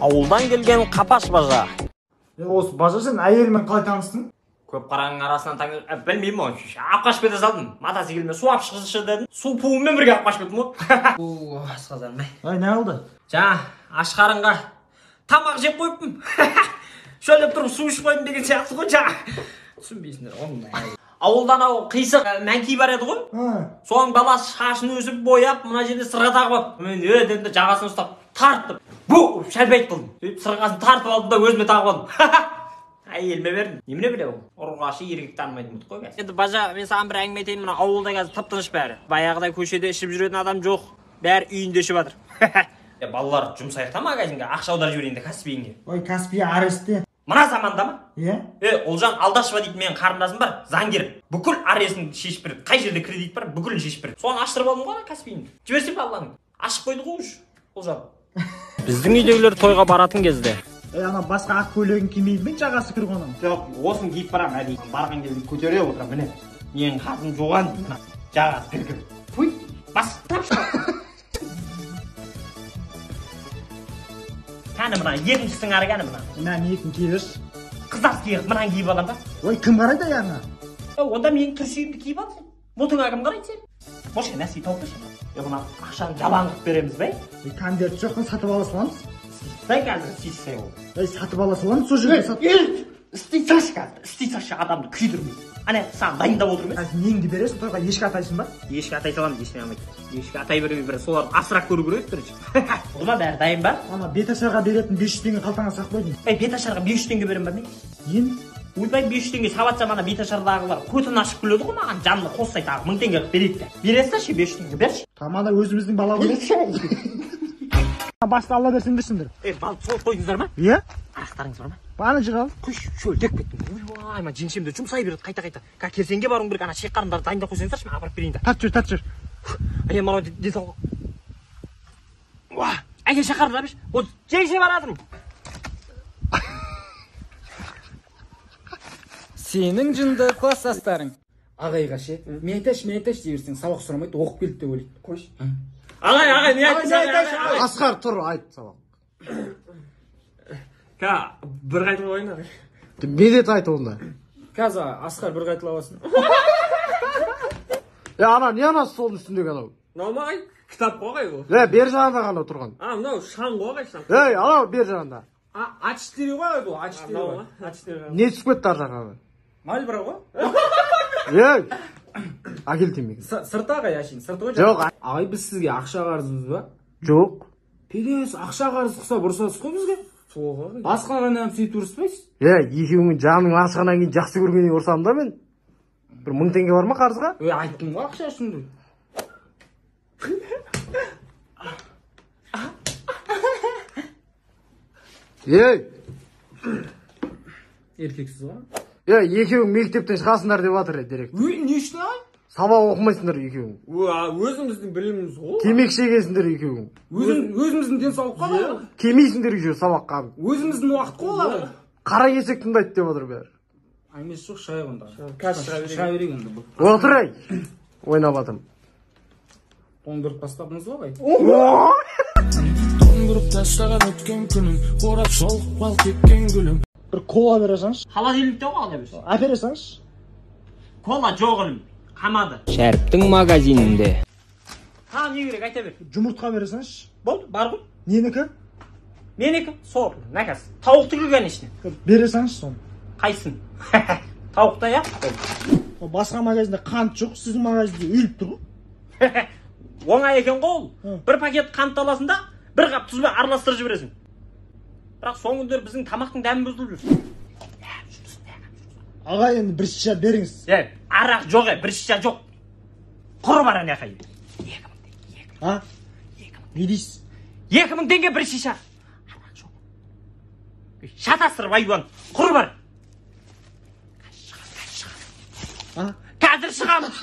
Ауылдан келген қапаш бажа. Осы бажа сен әйелмен қалай таныстың? Көп қараның арасынан білмеймін ғой. Алып қашып кете салдым. Матасы келмей су алып шықшы дедім. Су пуымен бірге алып қашып кеттім ғой. Асқазаным ай. Не oldu? Жаңа аш қарынға тамақ жеп қойыппын. Шөлеп тұрып су ішіп қойдым деген сияқты ғой жаңа. Түсінбейсіңдер ғой. Ауылдан қисық мәңки бар еді ғой. Соның баласы шашын өсіп бояп, мына жерде сырға тағып алып. Мен дедім де жағасын ұстап тартып, бу шәлбәйт қылдым. Сырғасын тартып алдым да өзіме тағып алдым. Әйеліме бердім. Немене біле ол? Ұрғашы еркек танымайтын бұд қой қазір. Енді бажа, мен саған бір әңгіме айтайын, мына ауылда қазір тып-тыныш бәрі. Баяғыдай көшеде ішіп жүретін адам жоқ. Бәрі үйінде ішіп жатыр. Балалар жұмсайық та магазинге, ақша аударып жіберейін де Каспийге. Ой, Каспий аресте. Мына заманда ма? Иә? Олжан Алдашева дейтін менің қарындасым бар, заңгер. Бүкіл аресін шешіп береді. Қай жерде кредит бар, бүкілін шешіп береді. Соны аштырып алдым ғой Каспийді. Жіберсе балаларың. Ашып қойды ғой уж. Олжан. Біздің үйдегілер тойға баратын кезде. Ана басқа ақ көйлегін кимейді ме жағасы кір қонам? Жоқ, осын киіп барам, әдейі. Барған кезде көтере отырам, міне. Менің қатын жоған, жағасы кір. Фуй, бас тапшы. Кәні мына, екіншісінің ары кәні мына. Мына мекін киіріш. Қыздар киіп, мынаны киіп алам ба? Ой, кім қарайды аяғына? Онда менің түрсүйімді киіп алсын. Бұтыңа кім қарайды сен? Бош, нәрсе тауып берші. Мына ақшаны жабан қылып береміз бе? Конверт жоқтан сатып ала саламыз. Дай қазір істейсіз ол. Сатып ала саламыз, сол жерде сатып. Істейсіз қазір, істейсіз адамды күйдірмейді. Ане, саған дайындап отырмын. Қазір неңді бересің, тойға ешкі атайсың ба? Ешкі атай саламыз, ешкі алмайды. Ешкі атай бермей бір соларды асырап көру керек бірінші. Бұма бәрі дайын ба? Ана беташарға беретін 500 теңге қалтаңа сақ қойдың. Беташарға 500 теңге берем ба мен? Ен? Ойбай 500 теңге сабатсам ана беташардағылар көтін ашып күледі ғой маған, жанына қоссай тағы 1000 теңге береді де. Бересің ше 500 теңге берші. Тамада өзіміздің бала ғой. Басты алла берсін берсіңдер. Бал сол қойдыңыздар ма? Иә? Арақтарыңыз бар ма? Баны жығал. Құш, шөлдеп кеттім. Ойбай, ма жеңшемді жұмсай береді қайта-қайта. Керсенге баруың керек, ана шек қарындарды дайындап қойсаңыздаршы, мен апарып берейін да. Тарт жүр. Әне мынау денсаулық. Уа, әке шақырды абиш. Ол жеңше барадым. Сенің жынды класстастарың. Ағайға ше, мен айташ дей сабақ сұрамайды, оқып келді деп ойлайды. Қойшы. Ағай, не айтасың? Асқар, тұр, айт сабақ. Бір қайтып ойын ағай. Медет айт онда. Қаза, Асқар бір қайтып аласың. Ана, не анасы солдың үстіндегі анау? Нормай, кітап қоғай ол. Бер жағында ғана тұрған. Мынау шаң қоғай шаң. Анау бер жағында. А4 ғой бұл, А4. Не түсіп кетті ар жағына? Мальбро ғой? Акел темекі. Сырты ағай ашын, сырты ғой? Жоқ. Ағай, біз сізге ақша қарызымыз ба? Жоқ. Пелес, ақша қарыз қыса бұрсасыз қой бізге? Басқа ғана сөйтіп ұрыспайсыз? Екеуіңнің жаның ашығаннан кейін жақсы көргенен ұрсам да мен. Бір 1000 теңге бар ма қарызға? Айттым ғой ақша үшін. Еркексіз ғой? Екеуің мектептен шығасыңдар деп жатыр директор. Не үшін ай? Сабақ оқымайсыңдар екеуің. Өзіміздің біліміміз ғой. Темекі шегесіңдер екеуің. Өзіміздің денсаулыққа ғой. Келмейсіңдер еще сабаққа. Өзіміздің уақыт қой. Қара кесек тыңдайды деп отыр бәрі. Аймес жоқ, шай онда. Шай берейік енді. Отыр ай. Ойнап атым. Тоңдырып тастапыңыз ғой. Тоңдырып тастаған өткен күнім, қорап шолып қал кеткен гүлім. Бір кола бересаңыз. Холодильникте ғой ала берсін. Әпересаңыз. Кола жоқ ілім. Қамады. Шәріптің магазинінде. Не керек, айта бер. Жұмыртқа бересаңыз. Болды, бар ғой. Ненікі? Менікі, сор, нәкәс. Тауық тігілген ішіне. Бересаңыз соны. Қайсын? Тауықта я? Басқа магазинде қант жоқ, сіздің магазинде өліп тұр ғой. Оңай екен ғой ол. Бір пакет қант аласың да, бір қап тұзбен араластырып жібересің. Бірақ соңғы күндері біздің тамақтың дәмі бұзылып жүр. Аға, енді бір шиша беріңіз. Арақ жоқ, бір шиша жоқ. Құры бар әне қай. 2000 теңге. Не дейсіз? 2000 теңге бір шиша. Арақ жоқ. Шатастырып айуан. Құры бар. Қазір шығамыз.